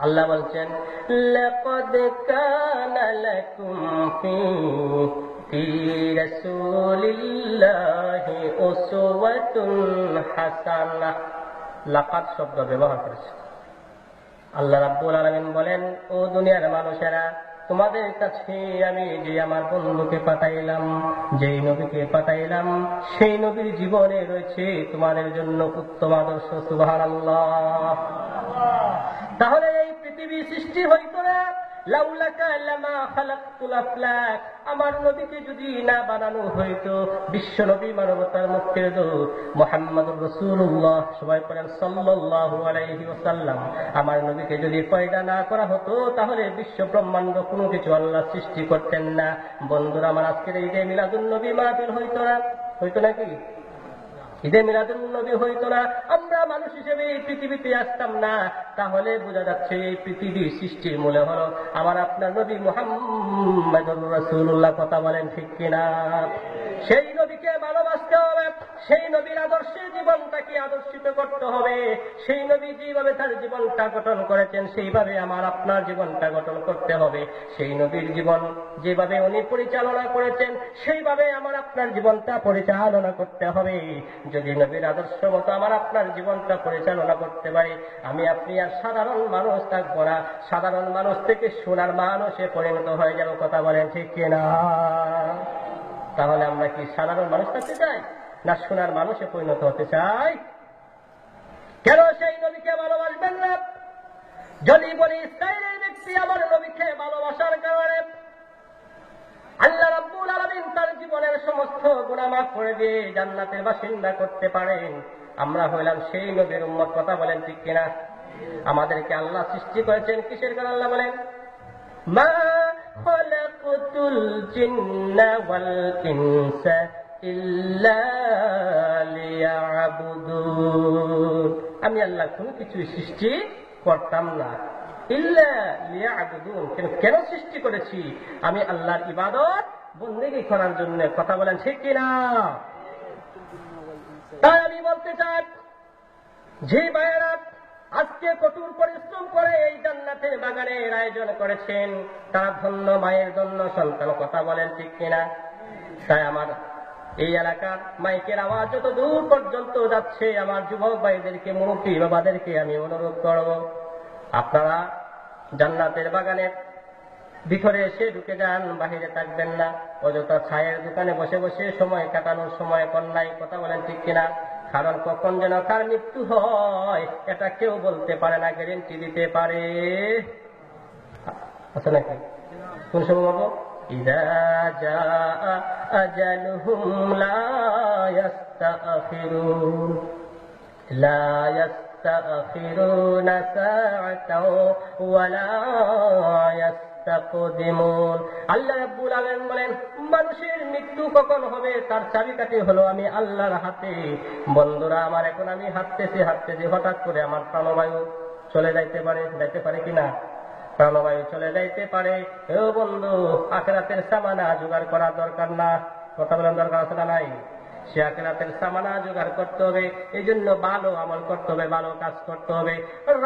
আল্লাহ বলছেন, লাকাদ কানা লাকুম ফি রাসূলিল্লাহি উসওয়াতুন হাসানাহ। লাকাদ শব্দ ব্যবহার করেছে। আল্লাহ রাব্বুল আলামিন বলেন, ও দুনিয়ার মানুষেরা, তোমাদের কাছে আমি যে আমার বন্ধুকে পাঠাইলাম, যেই নবীকে পাঠাইলাম, সেই নবীর জীবনে রয়েছে তোমাদের জন্য উত্তম আদর্শ। সুবহানাল্লাহ। তাহলে এই পৃথিবী সৃষ্টি হইত না, লাউলাকা লামা খালাকতুল আফলাক, আমার নবীকে যদি না বানানো হইতো, বিশ্ব নবী মানবতার মুক্তির দূত মুহাম্মদুর রাসূলুল্লাহ, সবাই পড়েন সাল্লাল্লাহু আলাইহি ওয়াসাল্লাম, আমার নবীকে যদি পয়দা না করা হতো, তাহলে বিশ্ব ব্রহ্মাণ্ড কোনো কিছু আল্লাহ সৃষ্টি করতেন না। বন্ধুরা আমার, আজকের এই যে মিলাদুন নবী মাহফিল হইতো না, হইতো নাকি? ঈদে মিলাদুন নবী হইতো না, আমরা মানুষ হিসেবে এই পৃথিবীতে আসতাম না, তাহলে বোঝা যাচ্ছে এই পৃথিবীর সৃষ্টির মূলে হলো আমার আপনার নবী মুহাম্মদুর রাসূলুল্লাহ। কথা বলেন ঠিক কিনা? সেই নবীকে ভালোবাসতে হবে, সেই নবীর আদর্শে জীবনটাকে আদর্শিত করতে হবে। সেই নবী যেভাবে তার জীবনটা গঠন করেছেন, সেইভাবে আমার আপনার জীবনটা গঠন করতে হবে। সেই নবীর জীবন যেভাবে উনি পরিচালনা করেছেন, সেইভাবে আমার আপনার জীবনটা পরিচালনা করতে হবে। যদি নবীর আদর্শ মতো আমার আপনার জীবনটা পরিচালনা করতে পারি, আমি আপনি আর সাধারণ মানুষ থাকবো না, সাধারণ মানুষ থেকে সোনার মানুষে পরিণত হয়ে যাব। কথা বলেন ঠিক কিনা? তাহলে আমরা কি সাধারণ মানুষ থাকতে চাই, না সোনার মানুষে পরিণত হতে চাই? কেন সেই নবীকে ভালোবাসবেন না? যদি বলি ইসরায়েলের ব্যক্তি আমার নবীকে ভালোবাসার কারণে আল্লাহ রাব্বুল আলামিন তার জীবনের সমস্ত গুনাহ মাফ করে দিয়ে জান্নাতের বাসিন্দা করতে পারেন, আমরা হইলাম সেই নবীর উম্মত। কথা বলেন ঠিক কিনা? আমাদেরকে আল্লাহ সৃষ্টি করেছেন কিসের কারণে? আল্লাহ বলেন, মা খালাকতুল জিন্না ওয়াল ইনসা ইল্লা লিয়াবুদুন। আমি আল্লাহ কোনো কিছু সৃষ্টি করতাম না, ইল্লা লিয়াবুদুন। কেন সৃষ্টি করেছি? আমি আল্লাহর ইবাদত বন্দেগী করার জন্য। কথা বলেন ঠিক কিনা? তাই আমি বলতে চাই, যে ভাইয়েরা আজকে কঠোর পরিশ্রম করে এই জান্নাতের বাগানের আয়োজন করেছেন, তারা ধন্য মায়ের জন্য সন্তান। কথা বলেন ঠিক কিনা? তাই আমার এই এলাকার মাইকের আওয়াজ যত দূর পর্যন্ত যাচ্ছে, আমার যুবক ভাইদেরকে, মুরব্বী বাবাদেরকে আমি অনুরোধ করব, আপনারা জান্নাতের বাগানের ভিতরে এসে ঢুকে যান, বাহিরে থাকবেন না। অযথা ছায়ের দোকানে বসে বসে সময় কাটানোর সময় কন্যাই। কথা বলেন ঠিক কিনা? কারণ কখন যেন তার মৃত্যু হয় এটা কেউ বলতে পারে না, গ্যারেন্টি দিতে পারে আছে নাকি? কোন সময় বলবো? ইযা জাআ আজালুহুম লা ইস্তাখিরুন লা ইস্তাখিরুনা সাআতাও ওয়া লা ইস্তাকদিমুন। আল্লাহ রাব্বুল আলামিন বলেন, মানুষের মৃত্যু কখন হবে তার চাবিকাঠি হলো আমি আল্লাহর হাতে। বন্ধুরা আমার, এখন আমি হাঁটতেছি হঠাৎ করে আমার প্রাণবায়ু চলে যাইতে পারে কিনা? প্রাণবায়ু চলে যাইতে পারে। ও বন্ধু, আখিরাতের সামানা জোগাড় করা দরকার না? কথা বলেন, দরকার আছে না নাই? সে আখিরাতের সামানা জোগাড় করতে হবে। এই জন্য ভালো আমল করতে হবে, ভালো কাজ করতে হবে।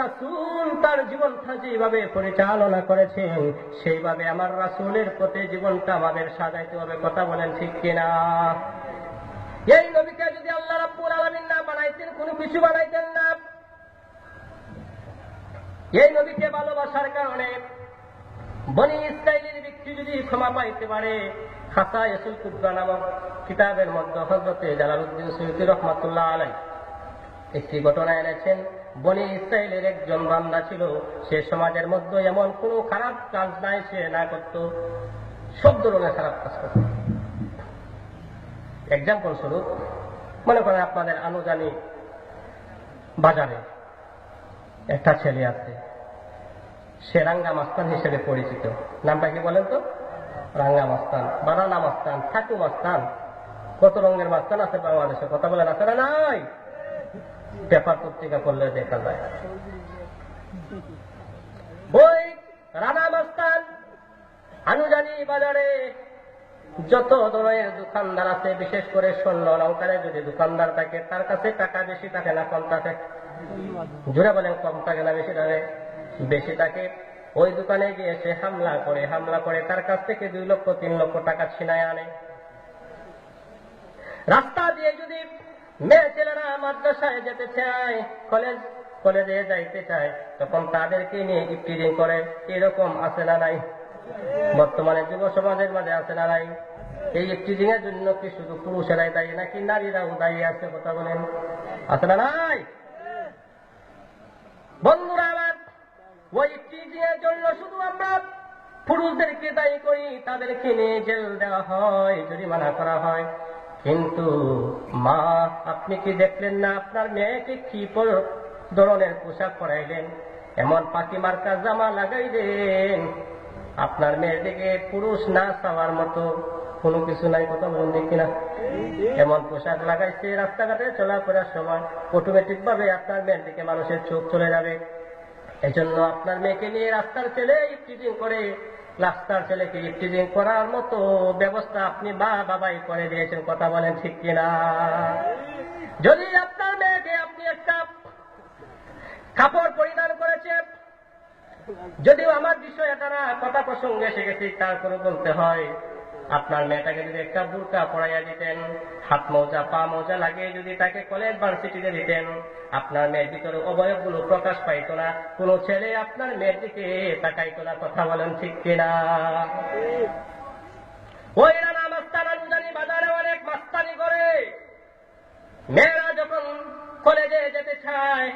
রাসূল তার জীবনটা যেভাবে পরিচালনা করেছেন, সেইভাবে আমার রাসূলের প্রতি জীবনটা আমাদের সাজাইতে হবে। কথা বলেন ঠিক কিনা? এই নবীকে যদি আল্লাহ রাব্বুল আলামিন না বানাইতেন, কোনো কিছু বানাইতেন না। এই নবীকে ভালোবাসার কারণে বনি ইসরাইলের ব্যক্তি যদি ক্ষমা পাইতে পারে, খাসায়েসুল কুবরা নামক কিতাবের মধ্যে হযরতে জালালউদ্দিন সুয়ুতী রাহমাতুল্লাহ আলাইহি একটি ঘটনা এনেছেন। বনি ইসরাইলের একজন বান্দা ছিল, সে সমাজের মধ্যে এমন কোন খারাপ কাজ নাই সে না করত, সব ধরনের খারাপ কাজ করত। এক্সাম্পল স্বরূপ মনে করেন আপনাদের আনুজানি বাজারে একটা ছেলে আছে, সে রাঙ্গা মাস্তান হিসেবে পরিচিত। নামটা কি বলেন তো? রাঙ্গা মাস্তান, বানানা মাস্তান, ঠাকু মাস্তান। কত রঙের মাস্তান আছে বাংলাদেশে? কথা বলেন, আছে না নাই? পেপার পত্রিকা পড়লে দেখা যায়। ওই রানা মাস্তান আনুজানি বাজারে যত ধরনের দোকানদার আছে, বিশেষ করে স্বর্ণ অলংকারে যদি দোকানদার থাকে, তার কাছে টাকা বেশি থাকে না কম থাকে? জোরে বলেন, কম থাকে না বেশি থাকে? বেশি থাকে, ওই দোকানে গিয়ে সে হামলা করে তার কাছ থেকে 2 লক্ষ 3 লক্ষ টাকা ছিনায় আনে। রাস্তা দিয়ে যদি মেয়ে ছেলেরা মাদ্রাসায় যেতে চায়, কলেজে যাইতে চায়, তখন তাদেরকে নিয়ে ইফটিজিং করে। এরকম আছে না নাই? বর্তমানে যুব সমাজের মাঝে আছে না নাই? এই ইফটিজিং এর জন্য কি শুধু পুরুষেরাই দায়ী নাকি নারীরাও দায়ী আছে? কথা বলেন, আছে না নাই? বন্ধুরা আমার, ওই ইফটিজিং এর জন্য শুধু আমরা পুরুষদেরকে দায়ী করি, তাদেরকে নিয়ে জেল দেওয়া হয়, জরিমানা করা হয়। কিন্তু মা, আপনি কি দেখলেন না আপনার মেয়েকে কি ধরনের পোশাক পরাইলেন? এমন পাখি মার্কা জামা লাগাইলেন, আপনার মেয়ের দিকে পুরুষ না চাওয়ার মতো কোনো কিছু নাই। কথা বলেন দেখি না? এমন পোশাক লাগাইছে, রাস্তাঘাটে চলাফেরার সময় অটোমেটিক ভাবে আপনার মেয়ের দিকে মানুষের চোখ চলে যাবে। এজন্য আপনার মেয়েকে নিয়ে রাস্তার ছেলে ইফটিজিং করে, রাস্তার ছেলেকে ইফটিজিং করার মতো ব্যবস্থা আপনি বাবাই করে দিয়েছেন। কথা বলেন ঠিক কিনা? যদি আপনার মেয়েকে আপনি একটা কাপড় পরিধান করেছে, যদিও আমার বিষয় এটা না, কথা প্রসঙ্গে এসে গেছি, তারপরে বলতে হয়, আপনার মেয়েটাকে যদি একটা বুরকা পরাইয়া দিতেন, হাত মোজা পা মোজা লাগিয়ে যদি তাকে কলেজ ভার্সিটিতে দিতেন, আপনার মেয়ের ভিতরে অবয়বগুলো প্রকাশ পাইত না, কোন ছেলে আপনার মেয়ের দিকে তাকাইত না। কথা বলেন ঠিক কিনা? ওই রানা মাস্তানা জানি বাজারে অনেক মাস্তানি করে। মেয়েরা যখন কলেজে যেতে চায়,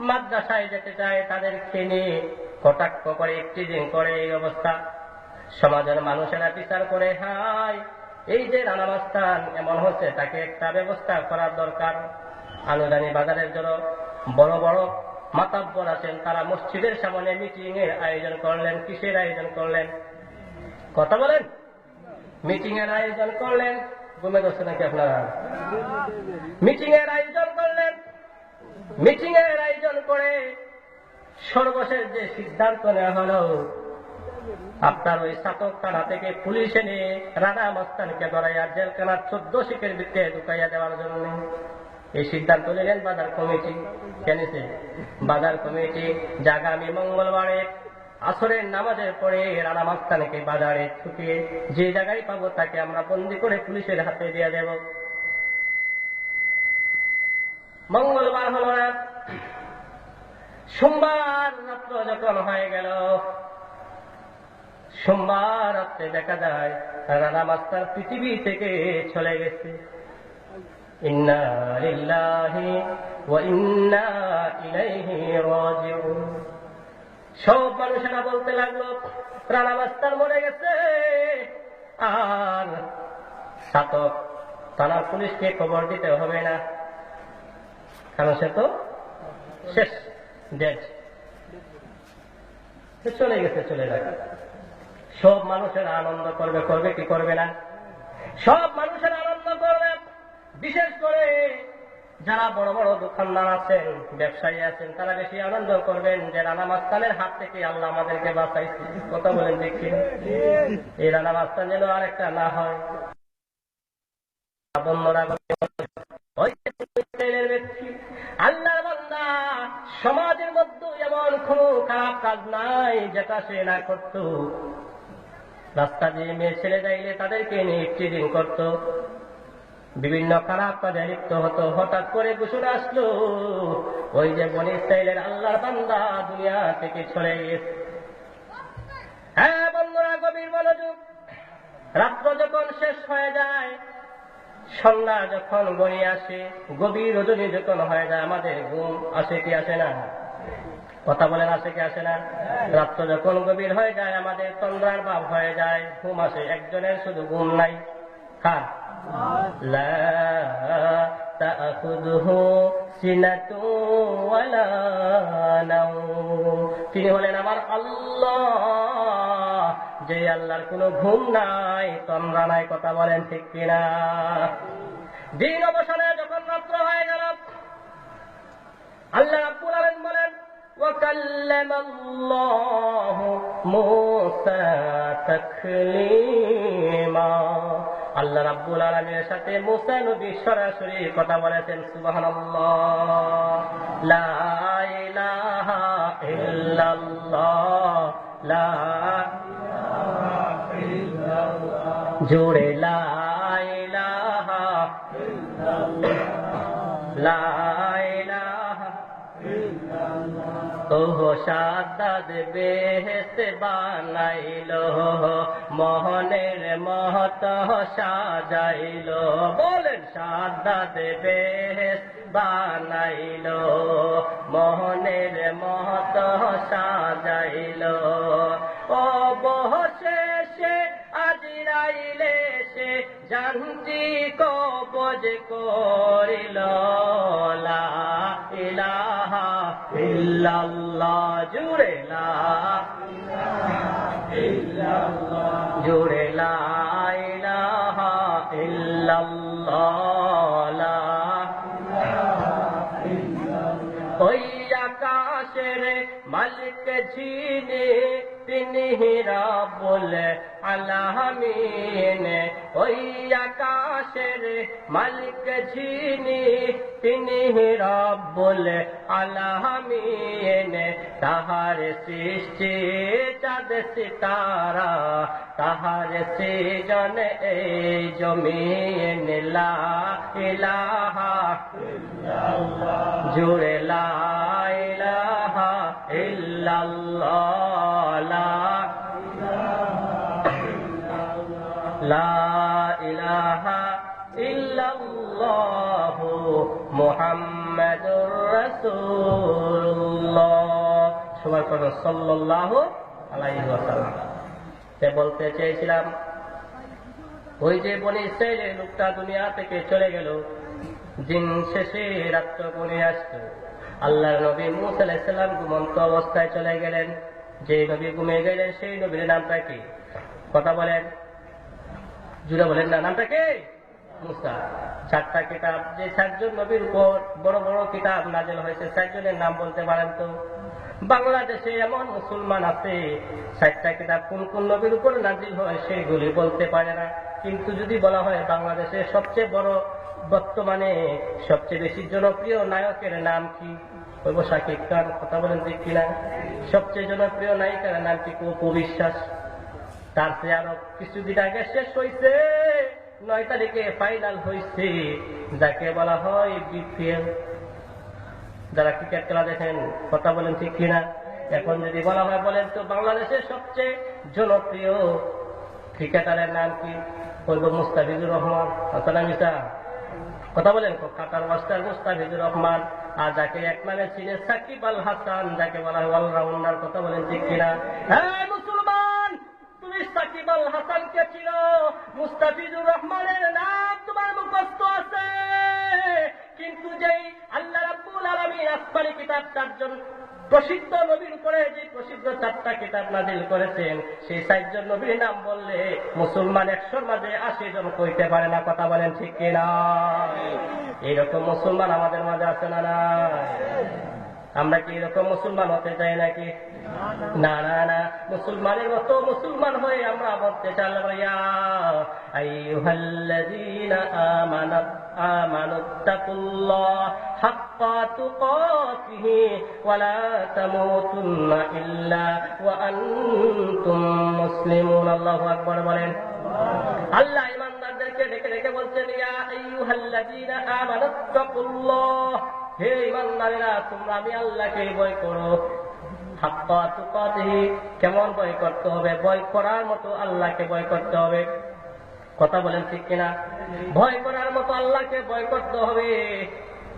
মাদ্রাসায় যেতে চায়, তাদেরকে নিয়ে কটাক্ষ করে, ইফটিজিং করে। এই অবস্থা সমাজের মানুষেরা বিচার করে, হায়, এই যে রানা মাস্তান এমন হচ্ছে, তাকে একটা ব্যবস্থা করার দরকার। আনুদানি বাজারের জন্য বড় বড় মাতাব্বর আছেন, তারা মসজিদের সামনে মিটিং এর আয়োজন করলেন। কিসের আয়োজন করলেন? কথা বলেন। মিটিং এর আয়োজন করলেন। ঘুমে ধরছে নাকি আপনারা? মিটিং এর আয়োজন করলেন। মিটিং এর আয়োজন করে সর্বশেষ যে সিদ্ধান্ত নেওয়া হলো, আপনার ওই ছাতক থানা থেকে পুলিশ এনে রানা মাস্তানকে ধরাইয়া জেলখানার 14 শিখের ভিতরে ঢুকাইয়া দেওয়ার জন্য এই সিদ্ধান্ত নিলেন বাজার কমিটি। কেনেছে বাজার কমিটি? যে আগামী মঙ্গলবারে আসরের নামাজের পরে রানা মাস্তানকে বাজারে ঢুকিয়ে যে জায়গায় পাবো তাকে আমরা বন্দি করে পুলিশের হাতে দিয়ে দেব। মঙ্গলবার হল না, সোমবার রাত্র যখন হয়ে গেল, সোমবার রাত্রে দেখা যায় রানা মাস্তান পৃথিবী থেকে চলে গেছে। ইন্না লিল্লাহি ওয়া ইন্না ইলাইহি রাজিউন। সব মানুষেরা বলতে লাগলো, রানা মাস্তান মরে গেছে। আর ছাতক থানার পুলিশকে খবর দিতে হবে না, কারণ সে তো শেষ, ডেড, চলে গেছে, চলে যাবে। সব মানুষেরা আনন্দ করবে কি করবে না? সব মানুষেরা আনন্দ করবে। বিশেষ করে যারা বড় বড় দোকানদার আছেন, ব্যবসায়ী আছেন, তারা বেশি আনন্দ করবেন যে রানা মাস্তানের হাত থেকে আল্লাহ আমাদেরকে বাঁচাইছে। কথা বলেন দেখি, এই রানা মাস্তান যেন আর একটা না হয়। আল্লাহর বান্দা, সমাজের মধ্যে এমন কোন খারাপ কাজ নাই যেটা সে না করত। রাস্তা দিয়ে মেয়ে ছেলে যাইলে তাদেরকে নিয়ে ইফটিজিং করত, বিভিন্ন খারাপ কাজে লিপ্ত হতো। হঠাৎ করে ঘোষণা আসলো, ওই যে বনি ইসরাইলের আল্লাহর বান্দা দুনিয়া থেকে চলে গেছে। হ্যাঁ বন্ধুরা, গভীর মনোযোগ। রাত্র যখন শেষ হয়ে যায়, সন্ধ্যা যখন গড়িয়ে আসে, গভীর রজনী যখন হয়ে যায়, আমাদের ঘুম আসে কি আসে না? কথা বলেন, আসে কি আসে না? রাত্র যখন গভীর হয়ে যায়, আমাদের তন্দ্রার ভাব হয়ে যায়, ঘুম আসে। একজনের শুধু ঘুম নাই, কার? লা তাখুযুহু সিনাতু ওয়ালা নাওম। তিনি হলেন আমার আল্লাহ, যে আল্লাহর কোনো ঘুম নাই, তন্দ্রা নাই। কথা বলেন ঠিক কিনা? দিন অবসানে যখন রাত্র হয়ে গেল, আল্লাহ রাব্বুল আলামিন বলেন, وَكَلَّمَ اللَّهُ مُوسَى تَكْلِيمًا। আল্লাহ রাব্বুল আলামিনের সাথে মুসা নবী সরাসরি কথা বলেছেন। সুবহানাল্লাহ, লা ইলাহা ইল্লাল্লাহ লা জোরে লা ইলাহা লা ইলাহা ওহ শাহাদাত বেহেশত বানাইলো মোহনের মহত সাজাইলো বলেন শাহাদাত বেহেশত বানাইলো মোহনের মহত সাজাইলো ও বহশেষে আজরাইলে সে জানতি কবজ করিল লা ইলাহা ইল্লাল্লাহ জুড়ে লা জুড়ে লা ইলাহা ইল্লাল্লাহ লা ওই আকাশের মালিক যিনি তিনি রাব্বুল আলামিন ওই আকাশের মালিক যিনি তিনি রাব্বুল আলামিন তাহার সৃষ্টি চাঁদ সিতারা তাহার সৃজন এই জমিন লা ইলাহা জুড়ে লা ইলাহা ইল্লাল্লাহ লা ইলাহা ইল্লাল্লাহ মুহাম্মাদুর রাসূলুল্লাহ সবাই পড়ো সাল্লাল্লাহু আলাইহি ওয়াসাল্লাম। তে বলতে চেয়েছিলাম ওই যে বনি ইসরাইলের লোকটা দুনিয়া থেকে চলে গেল দিন শেষে রাত্র করে আসতো আল্লাহর নবী মূসা আলাইহিস সালাম ঘুমন্ত অবস্থায় চলে গেলেন যে নবী ঘুমিয়ে গেলেন সেই নবীর নামটা কি কথা বলেন জুড়ে বলেন না নামটা কি মূসা চারটা কিতাব যে চারজন নবীর উপর বড় বড় কিতাব নাযিল হয়েছে চারজনের নাম বলতে পারেন তো বাংলাদেশে এমন মুসলমান আছে চারটা কিতাব কোন কোন নবীর উপর নাযিল হয় সেগুলি বলতে পারে না কিন্তু যদি বলা হয় বাংলাদেশের সবচেয়ে বড় বর্তমানে সবচেয়ে বেশি জনপ্রিয় নায়কের নাম কি বলবো শাকিব খান কথা বলেন ঠিক কিনা সবচেয়ে জনপ্রিয় নায়িকার নাম কি অপু বিশ্বাস তার চেয়ে আরো কিছুদিন আগে শেষ হয়েছে 9 তারিখে ফাইনাল হয়েছে যাকে বলা হয় বিপিএল যারা ক্রিকেট খেলা দেখেন কথা বলেন ঠিক কিনা এখন যদি বলা হয় বলেন তো বাংলাদেশের সবচেয়ে জনপ্রিয় ক্রিকেটারের নাম কি বলবো মুস্তাফিজুর রহমান মিসা কথা বলেন কাতার মাস্টার মুস্তাফিজুর রহমান আর যাকে এক নামে ছিলেন সাকিব আল হাসান যাকে বলা হয় অলরাউন্ডার কথা বলেন ঠিক কিনা হ্যাঁ মুসলমান তুমি সাকিব আল হাসানকে ছিল মুস্তাফিজুর রহমানের নাম তোমার মুখস্থ আছে কিন্তু যেই আল্লাহ রাব্বুল আলামিন আসমানি কিতাব চারজন প্রসিদ্ধ নবীর উপরে যে প্রসিদ্ধ চারটা কিতাব নাযিল করেছেন সেই চারজন নবীর নাম বললে মুসলমান 100-র মাঝে 80 জন কইতে পারে না কথা বলেন ঠিক কিনা এইরকম মুসলমান আমাদের মাঝে আছে না না আমরা কি এরকম মুসলমান হতে চাই নাকি না না না মুসলমানের মতো মুসলমান হয়ে আমরা বলতে চাইলাম ইয়া আইয়ুহাল্লাযীনা আমানুত্তাকুল্লাহ হাক্কা তুকাতিহি ওয়া লা তামুতুন্না ইল্লা ওয়া আনতুম মুসলিমুন আল্লাহু আকবার বলেন আল্লাহ ঈমানদারদেরকে ডেকে ডেকে বলছেন ইয়া আইয়ুহাল্লাযীনা আমানুত্তাকুল্লাহ হে ঈমানদারেরা তোমরা আমি আল্লাহকে ভয় করো হাক্কা তুকাতিহি কেমন ভয় করতে হবে ভয় করার মতো আল্লাহকে ভয় করতে হবে কথা বলেন ঠিক কিনা ভয় করার মতো আল্লাহকে ভয় করতে হবে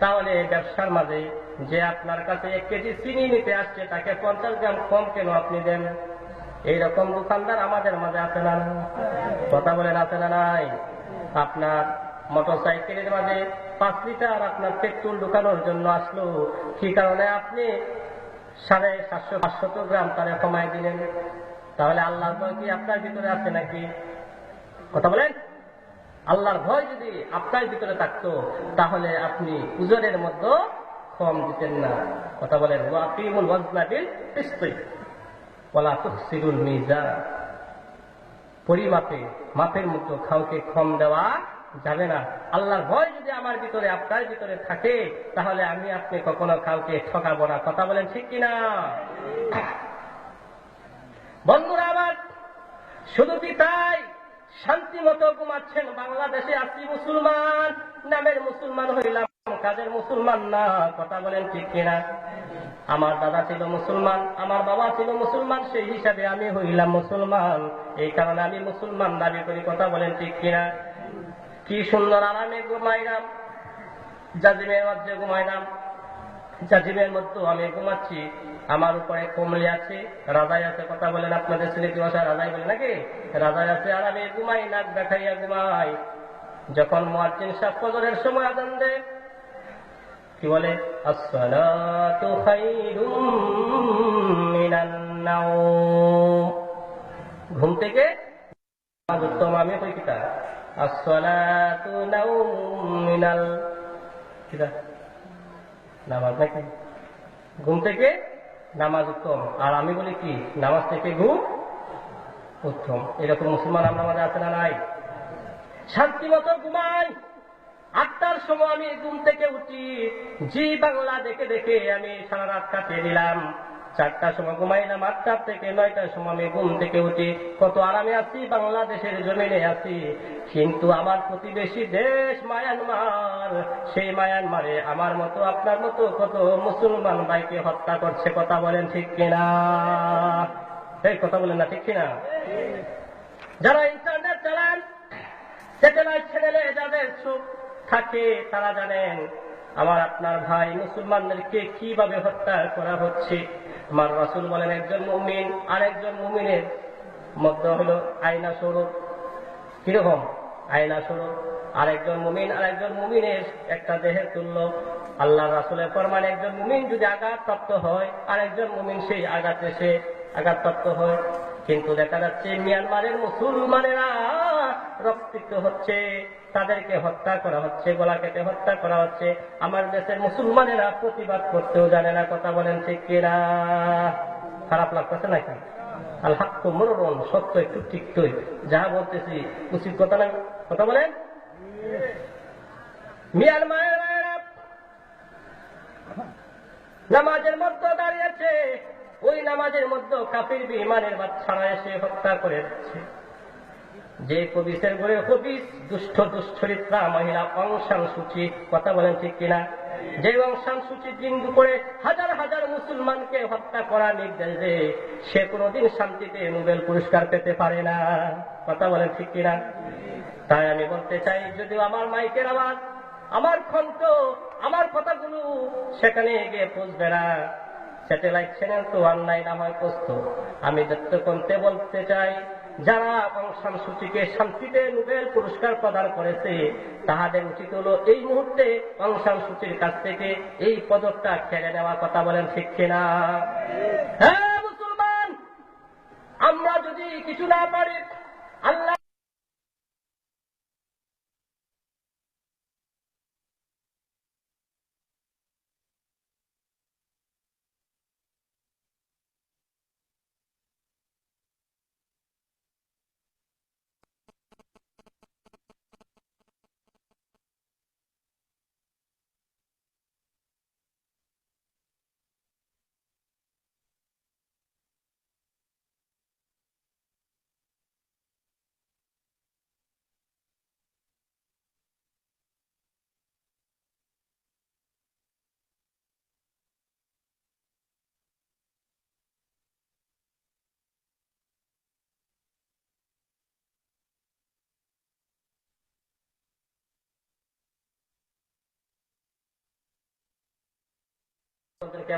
তাহলে ব্যবসার মাঝে যে আপনার কাছে 1 কেজি চিনি নিতে আসছে তাকে 50 গ্রাম কম কেন আপনি দেন এইরকম দোকানদার আমাদের মাঝে আছে না কথা বলেন আছে না নাই আপনার মোটরসাইকেলের মাঝে 5 লিটার আপনার পেট্রোল ঢোকানোর জন্য আসলো কি কারণে আপনি 750-500 গ্রাম তারে কমাই দিলেন তাহলে আল্লাহর ভয় কি আপনার ভিতরে আছে নাকি কথা বলেন আল্লাহর ভয় যদি আপনার ভিতরে থাকতো তাহলে আপনি উজরের মধ্যে কম দিতেন না কথা বলেন ওয়াকিমুল ওয়াজনা বিল কিসতি ওয়ালা তুখসিরুল মিজান পরিমাপে মাপের মতো কাউকে কম দেওয়া যাবে না। আল্লাহর ভয় যদি আমার ভিতরে আপনার ভিতরে থাকে তাহলে আমি আপনি কখনো কাউকে ঠকাবো না। কথা বলেন ঠিক কিনা? বন্ধুরা আমার, শুধু কি তাই? শান্তি মতো ঘুমাচ্ছেন। বাংলাদেশে আছি মুসলমান, নামের মুসলমান হইলাম, কাজের মুসলমান না। কথা বলেন ঠিক কিনা? আমার দাদা ছিল মুসলমান, আমার বাবা ছিল মুসলমান, সেই হিসাবে আমি হইলাম মুসলমান। এই কারণে আমি মুসলমান দাবি করি। কথা বলেন ঠিক কিনা? কি সুন্দর আরামে ঘুমাইলাম, জাজিমের মধ্যে ঘুমাইলাম, জাজিমের মধ্যে আমি ঘুমাচ্ছি। আমার উপরে কমলি আছে, রাজাই আছে। কথা বলেন, আপনাদের সিলেটি ভাষা রাজাই বলে নাকি? রাজাই আছে, আর আমি ঘুমাই, নাক দেখাইয়া ঘুমাই। যখন মুয়াজ্জিন সাহেব ফজরের সময় আযান দেয়, কি বলে? আসসালাতু খায়রুম মিনান নাওম। ঘুম থেকে নামাজ উত্তম। আমি কই কিতা আসসালাতু নাওম মিনাল কিতা নামাজ নাকি? ঘুম থেকে নামাজ উত্তম। আর আমি বলি কি নামাজ থেকে ঘুম উত্তম। এরকম মুসলমান আমরা মাঝে আছে না নাই? শান্তি মতো ঘুমাই। 8টার সময় আমি ঘুম থেকে উঠি, জি বাংলা দেখে দেখে আমি সারা রাত কাটিয়ে দিলাম। 4টার সময় ঘুমাইলাম, 8টা থেকে 9টার সময় আমি ঘুম থেকে উঠি। কত আরামে আছি, বাংলাদেশের জমিনে আছি। কিন্তু আমার প্রতিবেশী দেশ মায়ানমার, সেই মায়ানমারে আমার মতো আপনার মতো কত মুসলমান ভাইকে হত্যা করছে। কথা বলেন ঠিক কিনা? এই কথা বলেন না ঠিক কিনা? যারা ইন্টারনেট চালান, স্যাটেলাইট চ্যানেলে যাদের চোখ থাকে তারা জানেন আমার আপনার ভাই মুসলমানদেরকে কিভাবে হত্যা করা হচ্ছে। আমার রাসূল বলেন, একজন মুমিন আর একজন মুমিনের মধ্যে হলো আয়না স্বরূপ। কিরকম? আয়না স্বরূপ। আর একজন মুমিন আর একজন মুমিনের একটা দেহের তুল্য। আল্লাহ রাসূলের ফরমান, একজন মুমিন যদি আঘাতপ্রাপ্ত হয় আর একজন মুমিন সেই আঘাতে সে আঘাতপ্রাপ্ত হয়। কিন্তু দেখা যাচ্ছে মিয়ানমারের মুসলমানেরা রক্তাক্ত হচ্ছে, তাদেরকে হত্যা করা হচ্ছে, গলা কেটে হত্যা করা হচ্ছে। আমার দেশের মুসলমানেরা প্রতিবাদ করতেও জানে না। কথা বলেন ঠিক কিনা? খারাপ লাগতেছে নাকি? আল হাক্কু মুররুন, সত্য একটু টিকতই। যা বলতেছি উচিত কথা না? কথা বলেন। মিয়ানমারের নামাজের মধ্যে দাঁড়িয়েছে, ওই নামাজের মধ্যে কাফির বিঈমানের বাচ্চারা এসে হত্যা করে দিচ্ছে। যে কবিসের ঘরে কবিস, দুষ্ট দুশ্চরিত্রা মহিলা অং সান সূচি। কথা বলেন ঠিক কিনা? যে অং সান সূচি বিন্দু করে হাজার হাজার মুসলমানকে হত্যা করা নির্দেশ দেয়, সে কোনোদিন শান্তিতে নোবেল পুরস্কার পেতে পারে না। কথা বলেন ঠিক কিনা? তাই আমি বলতে চাই, যদিও আমার মাইকের আওয়াজ, আমার কণ্ঠ, আমার কথাগুলো সেখানে গিয়ে পৌঁছবে না, স্যাটেলাইট চ্যানেল তো অনলাইন না হয় পৌঁছত। আমি দত্ত কণ্ঠে বলতে চাই, যারা অং সান সূচিকে শান্তিতে নোবেল পুরস্কার প্রদান করেছে, তাহাদের উচিত হলো এই মুহূর্তে অং সান সূচির কাছ থেকে এই পদকটা কেড়ে নেওয়া। কথা বলেন ঠিক কিনা? হ্যাঁ মুসলমান, আমরা যদি কিছু না পারি, আল্লাহ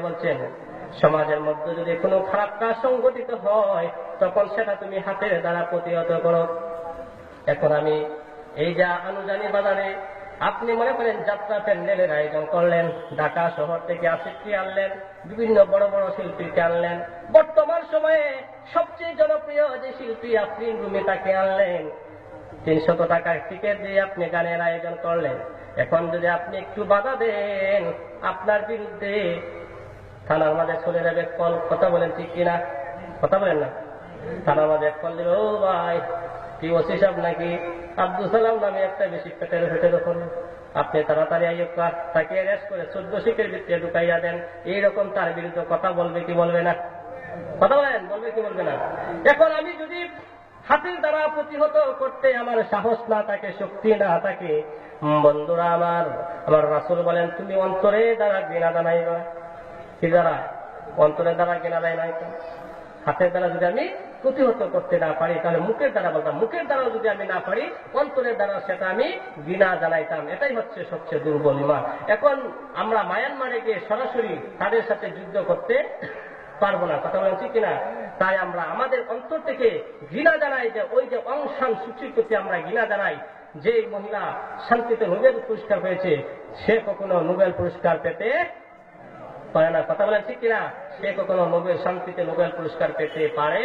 বলছেন, সমাজের মধ্যে যদি কোনো খারাপ কাজ সংঘটিত হয় তখন সেটা তুমি হাতের দ্বারা প্রতিহত করো। এখন আমি এই যা আনুজানি বাজারে আপনি মনে করেন যাত্রা প্যান্ডেলের আয়োজন করলেন, ঢাকা শহর থেকে আসিফকে আনলেন, বিভিন্ন বড় বড় শিল্পীকে আনলেন, বর্তমান সময়ে সবচেয়ে জনপ্রিয় যে শিল্পী আফরিন রুমি তাকে আনলেন, 300 টাকার টিকিট দিয়ে আপনি গানের আয়োজন করলেন। এখন যদি আপনি একটু বাধা দেন, আপনার বিরুদ্ধে থানার মাঝে চলে যাবে কল। কথা বলেন ঠিক কিনা? কথা বলেন না? থানার মাঝে কল দিল, ও ভাই কি ওসি সাহেব নাকি আব্দুল সালাম নামে একটা বেশি পেটের ভেতরে করে আপনি তাড়াতাড়ি আইয়ুকা তাকে অ্যারেস্ট করে 14 শিখের ভিতরে ঢুকাইয়া দেন। এইরকম তার বিরুদ্ধে কথা বলবে কি বলবে না? কথা বলেন, বলবে কি বলবে না? এখন আমি যদি হাতের দ্বারা প্রতিহত করতে আমার সাহস না থাকে, শক্তি না থাকে, বন্ধুরা আমার রাসূল বলেন তুমি অন্তরে দ্বারা ঘৃণা জানাইবা। কি দ্বারা? অন্তরের দ্বারা ঘৃণা জানাই। হাতের দ্বারা যদি আমি প্রতিহত করতে না পারি তাহলে মুখের দ্বারা বলতাম, মুখের দ্বারা যদি আমি না পারি অন্তরের দ্বারা সেটা আমি ঘৃণা জানাইতাম। এটাই হচ্ছে সবচেয়ে দুর্বল ঈমান। এখন আমরা মায়ানমারে গিয়ে সরাসরি তাদের সাথে যুদ্ধ করতে পারবো না, কথা বলেন ঠিক কিনা? তাই আমরা আমাদের অন্তর থেকে ঘৃণা জানাই, যে ওই যে অং সান সূচির প্রতি আমরা ঘৃণা জানাই। যে মহিলা শান্তিতে নোবেল পুরস্কার পেয়েছে সে কখনো নোবেল পুরস্কার পেতে পারে না, কথা বলেন ঠিক কিনা? সে কখনো শান্তিতে নোবেল পুরস্কার পেতে পারে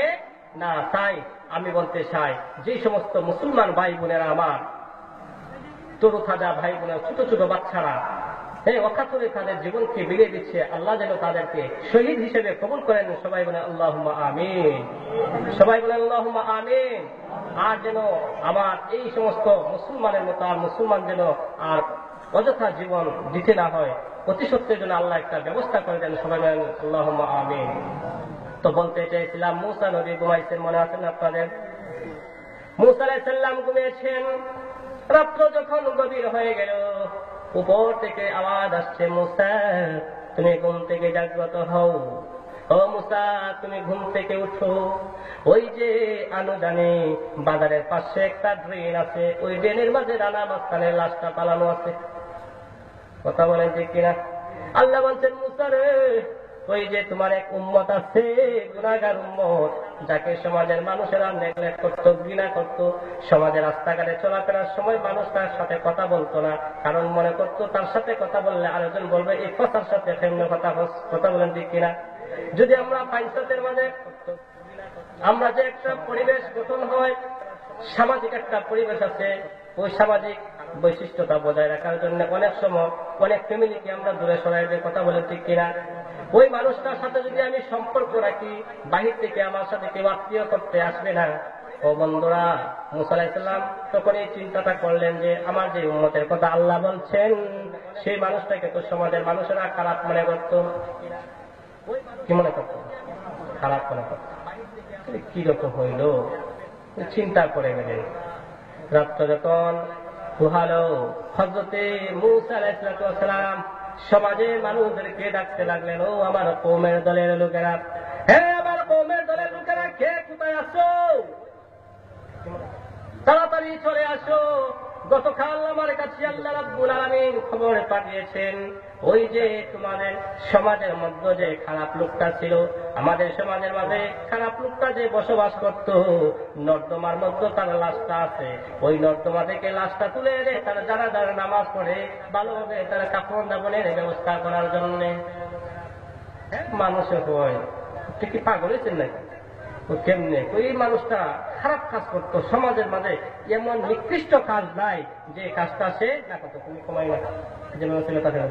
না। তাই আমি বলতে চাই, যে সমস্ত মুসলমান ভাই বোনেরা আমার, তরু তাজা ভাই বোনেরা, ছোট ছোট বাচ্চারা অকাতরে তাদের জীবনকে বিলিয়ে দিচ্ছে, আল্লাহ যেন তাদেরকে শহীদ হিসেবে কবুল করেন। সবাই বলেন আল্লাহুম্মা আমিন, সবাই বলেন আল্লাহুম্মা আমিন। আর যেন আমার এই সমস্ত মুসলমানের মতো আর মুসলমান যেন আর অযথা জীবন দিতে না হয়, অতি সত্ত্বের জন্য আল্লাহ একটা ব্যবস্থা করে দেন। সবাই বলেন আল্লাহুম্মা আমিন। তো বলতে চাইছিলাম, মুসা নবী ঘুমাইছেন, মনে আছেন আপনাদের? মুসা আলাইহিস সালাম ঘুমিয়েছেন। রাত্র যখন গভীর হয়ে গেল, উপর থেকে আওয়াজ আসছে, মুসা তুমি ঘুম থেকে জাগ্রত হও, ও মুসা তুমি ঘুম থেকে উঠো। ওই যে আনুদানে বাজারের পাশে একটা ড্রেন আছে, ওই ড্রেনের মাঝে রানা মাস্তানের লাশটা পালানো আছে। কথা বলেন ঠিক কিনা? আল্লাহ বলছেন, মুসা রে, ওই যে তোমার এক উম্মত আছে, গুনাহগার উম্মত, যাকে সমাজের মানুষেরা নেগলেক্ট করতো, ঘৃণা করতো। সমাজের রাস্তাঘাটে চলাফেরার সময় মানুষ তার সাথে কথা বলতো না, কারণ মনে করতো তার সাথে কথা বললে আরেকজন বলবে এই কথার সাথে কেমন কথা বলেন ঠিক কিনা? যদি আমরা পাইসাতের মাঝে আমরা যে একটা পরিবেশ গঠন হয়, সামাজিক একটা পরিবেশ আছে, ওই সামাজিক বৈশিষ্ট্যতা বজায় রাখার জন্য অনেক সময় অনেক ফ্যামিলিকে আমরা দূরে সরাই দিয়ে কথা বলেন ঠিক কিনা? ওই মানুষটার সাথে যদি আমি সম্পর্ক রাখি, বাহির থেকে আমার সাথে কেউ আত্মীয় করতে আসবে না। ও বন্ধুরা, মুসা আলাইহিস সালাম তখন এই চিন্তাটা করলেন যে আমার যে উম্মতের কথা আল্লাহ বলছেন, সেই মানুষটাকে তো সমাজের মানুষেরা খারাপ মনে করত। কি মনে করত? খারাপ মনে করত। কিরকম হইল চিন্তা করে গেলেন। রাত্র যখন গুহালো, হযরতে মুসা আলাইহিস সালাম সমাজের মানুষদেরকে ডাকতে লাগলেন, ও আমার কওমের দলের লোকেরা, হে আমার কওমের দলের লোকেরা, কে কোথায় আছো? তাড়াতাড়ি চলে আসো। গতকাল আমার কাছে আল্লাহ রাব্বুল আলামিন খবর পাঠিয়েছেন, ওই যে তোমাদের সমাজের মধ্যে যে খারাপ লোকটা ছিল, আমাদের সমাজের মাঝে খারাপ লোকটা যে বসবাস করত, নর্দমার মধ্যে তার লাশটা আছে। ওই নর্দমা থেকে লাশটা তুলে এনে তারা যারা যারা নামাজ পড়ে ভালোভাবে তারা কাপড় দাপনের ব্যবস্থা করার জন্য। মানুষের হয় ঠিকই পাগল হয়েছেন নাকি? কেমনে ওই মানুষটা খারাপ কাজ করতো, সমাজের মাঝে এমন নিকৃষ্ট কাজ নাই যে কাজটা সে না করতো। তুমি কমাই না যেমন ছিল তাদের